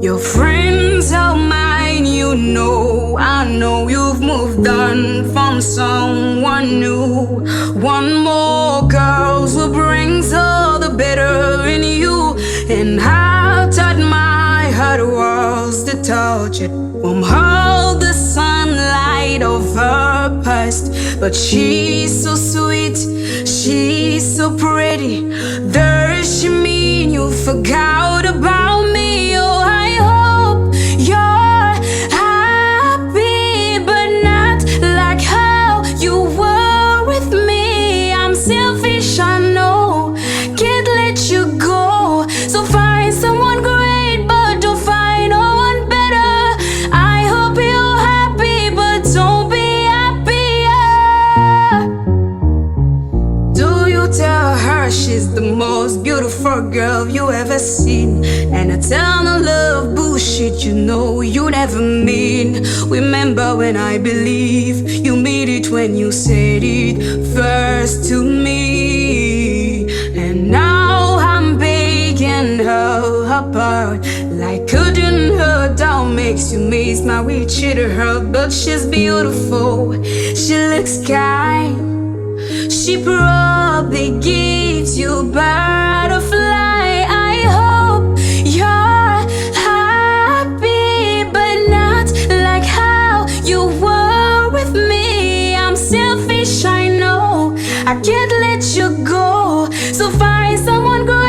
Your friends are mine, you know. I know you've moved on from someone new. One more girls who brings all the better in you. And I taught my heart was to touch it from all the sunlight of her past. But she's so sweet, she's so pretty. Does she mean you forgot about me? Oh, I hope you're happy, but not like how you were with me. I'm selfish, I know, can't let you go. So find someone great, but don't find no one better. I hope you're happy, but don't be happier. Do you tell her she's the most beautiful girl you ever seen? And I tell no love bullshit you know you never mean. Remember when I believe you mean it when you said it first to me. And now I'm begging her apart, like cutting her down makes you miss my we cheated her. But she's beautiful, she looks kind, she probably gives you butterfly. I hope you're happy, but not like how you were with me. I'm selfish, I know, I can't let you go. So find someone great.